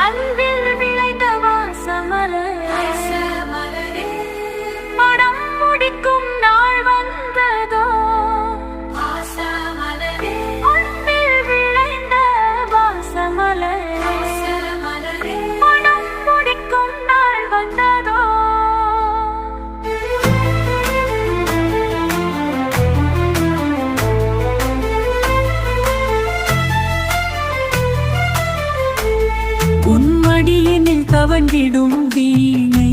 அன்பில் விளைந்த வாசமலரே மனம் முடிக்கும் நாள் வந்ததோ அன்பில் விளைந்த வாசமலரே மனம் முடிக்கும் நாள் வந்ததோ. உன்மடியினில் தவண்டிடும் வீணை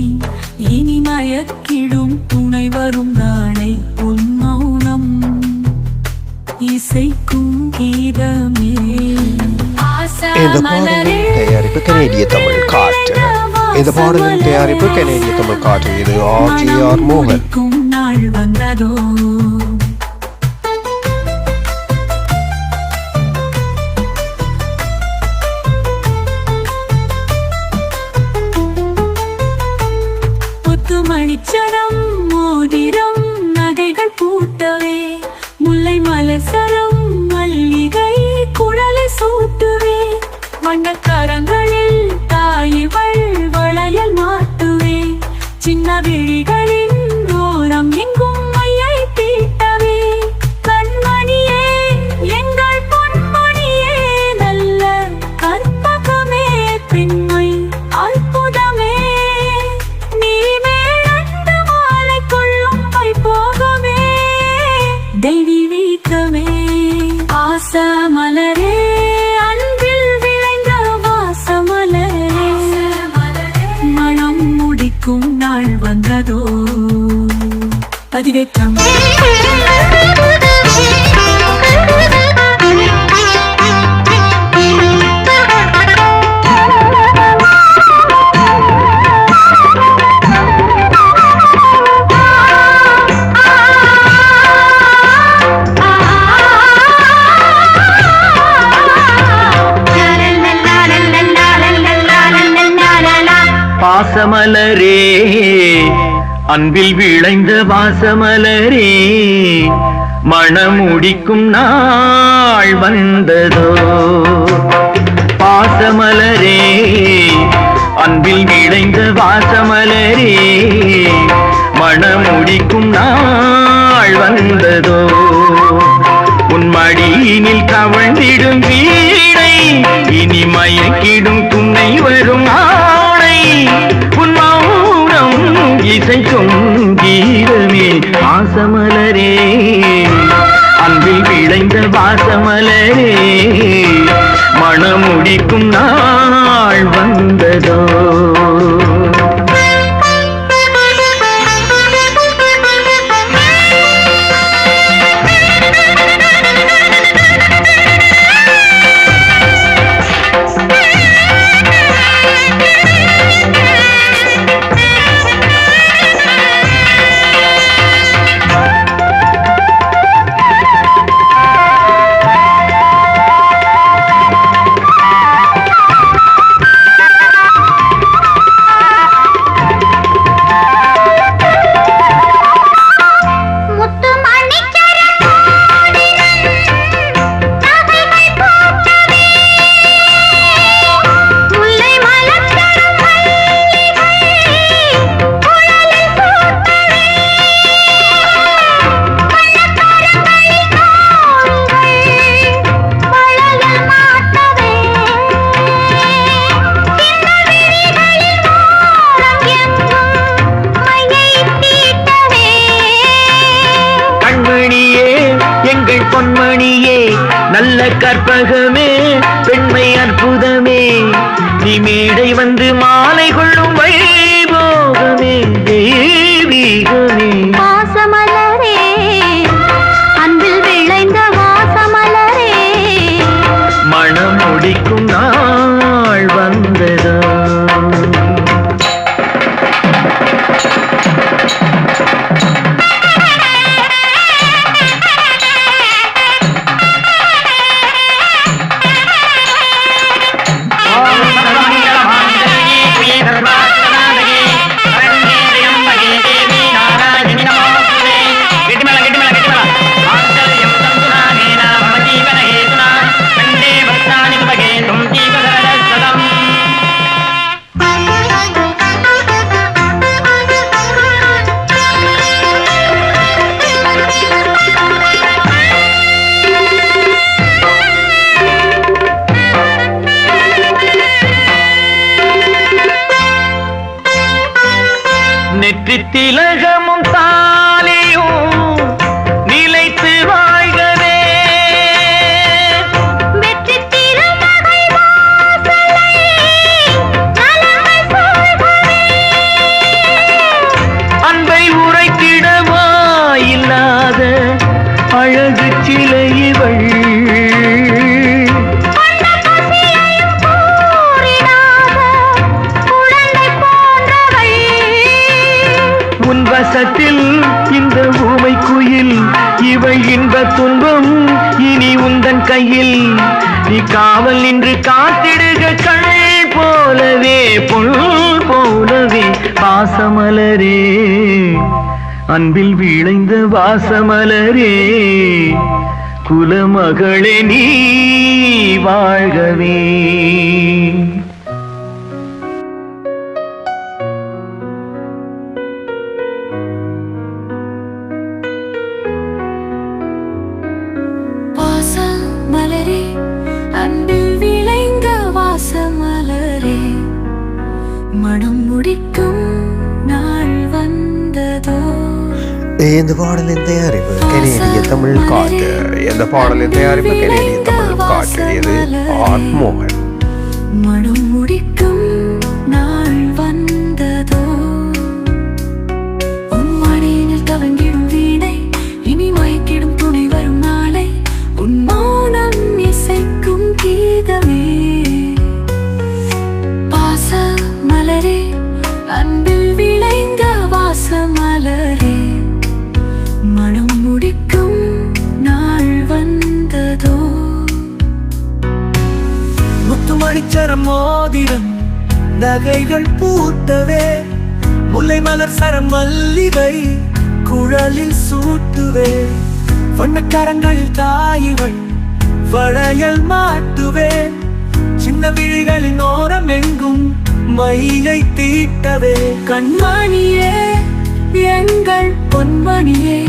இனி மயக்கிடும் துணை வரும் நாளை உன் மௌனம் இசைக்கும் கீதமே. இந்த பாடலின் தயாரிப்பு கனேடிய தமிழ் காற்று. இந்த பாடலின் தயாரிப்பு கனேடிய தமிழ் காற்று. இது RGR மோகன். நாள் வந்ததோ மணிச்சரம் மோதிரம் நகைகள் பூட்டவே முல்லை மலசரம் மல்லிகை குழலை சூட்டுவே வண்ணக்கரங்களில் தாயிவள் வளையல் மாட்டுவே சின்ன விழிகளின் ஓரம் எங்கும் மையை தீட்டவே கண்மணியே எங்கள் பொன்மணியே நல்ல கற்பகமே பெண்மை அற்புதமே தெய்வீகமே. ஆசமலரே அன்பில் விளைந்த வாசமலரே மனம் முடிக்கும் நாள் வந்ததோ. பதிவேற்றம் வாசமலரே அன்பில் விளைந்த வாசமலரே மணமுடிக்கும் நாள் வந்ததோ. வாசமலரே அன்பில் விளைந்த வாசமலரே மணமுடிக்கும் நாள் வந்ததோ. உன் மடியினில் கவழ்ந்திடும் வீணை இனி மயக்கிடும் துணை வரும் ஆணை உன் மௌனம் இசைக்கும் கீதமே. வாசமலரே அன்பில் விளைந்த வாசமலரே மணமுடிக்கும் நாள் வந்ததோ. பொன்மணியே நல்ல கற்பகமே பெண்மை அற்புதமே நீ மேடை வந்து மாலை கொள்ளும் வைபோகமே தெய்வீகமே. வாசமலரே அன்பில் விளைந்த வாசமலரே மனம் முடிக்கும் நாள் வந்ததோ. திலகமும் தாலியும் நிலைத்து வாழ்கவே. வெற்றி திருமகள் வாசலை நலங்கள் சூழ்கவே. அன்பை உரைத்திடவா இல்லாத அழகு சிலை இவள். கொண்ட பசியையும் கூறிடாத குழந்தை போன்றவள். உன் வசத்தில் இந்த ஊமை குயில் இவள் இன்ப துன்பம் இனி உந்தன் கையில். நீ காவல் நின்று காத்திடுக கண் போலவே பொன் போலவே. பாசமலரே அன்பில் விளைந்த வாசமலரே குலமகளே நீ வாழ்கவே. வாசமலரே அன்பில் விளைந்த வாசமலரே மனம் முடிக்கும் நாள் வந்ததோ. இந்த பாடலின் தயாரிப்பு கனேடிய தமிழ் காற்று. இந்த பாடலின் தயாரிப்பு கனேடிய தமிழ் காற்று. இது ஆர் மோகன். மனம் முடிக்கும் நாள் வந்ததோ. உன் மடியில் தவங்கிடும் வீணை இனி மயக்கிடும் துணை வரும் நாளை. உன் மௌனம் இசைக்கும் கீதமே. பாசமலரே அன்பில் விளைந்த வாசமலரே மனம் முடிக்கும் நாள் வந்ததோ. முத்துமணிச்சரம் மோதிரம் நகைகள் பூத்தவே. முல்லை மலர் சரம் மல்லிகை குழலில் சூட்டுவே. வண்ணக்கரங்களில் தாயிவள் வளையல் மாட்டுவே. சின்ன விழிகளின் ஓரம் எங்கும் மயிலை தீட்டவே. கண்மணியே எங்கள் பொன்மணியே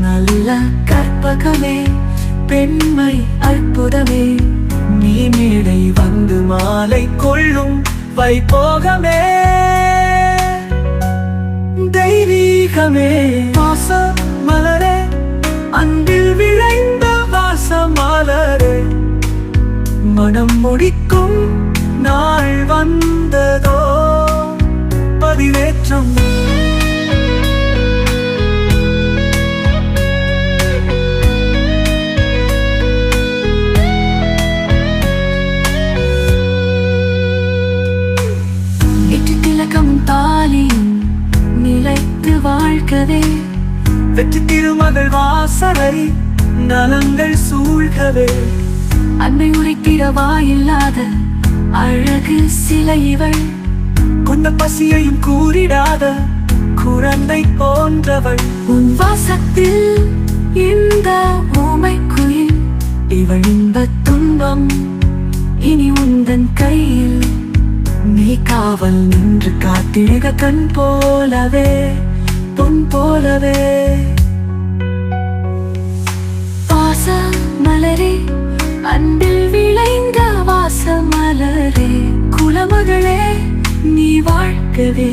நல்ல கற்பகமே பெண்மை அற்புதமே. நீ மேடை வந்து மாலை கொள்ளும் வைபோகமே தெய்வீகமே. வாசமலரே அன்பில் விளைந்த வாசமலரே மனம் முடிக்கும் நாள் வந்ததோ. பதிவேற்றம் தாலியும் நிலைத்து வாழ்கவே. வெற்றி திருமகள் வாசலை நலங்கள் சூழ்கவே. அன்னை உரைத்திடவா இல்லாத அழகு சிலை இவள். கொண்ட பசியையும் கூறிடாத குழந்தை போன்றவள். உன் வாசத்தில் இந்த ஊமை குயில் இவள் இன்பத் துன்பம் இனி உந்தன் கையில். நீ காவல் நின்று காத்திடுக கண் போலவே பொன் போலவே. வாசமலரே அன்பில் விளைந்த வாசமலரே குலமகளே நீ வாழ்கவே.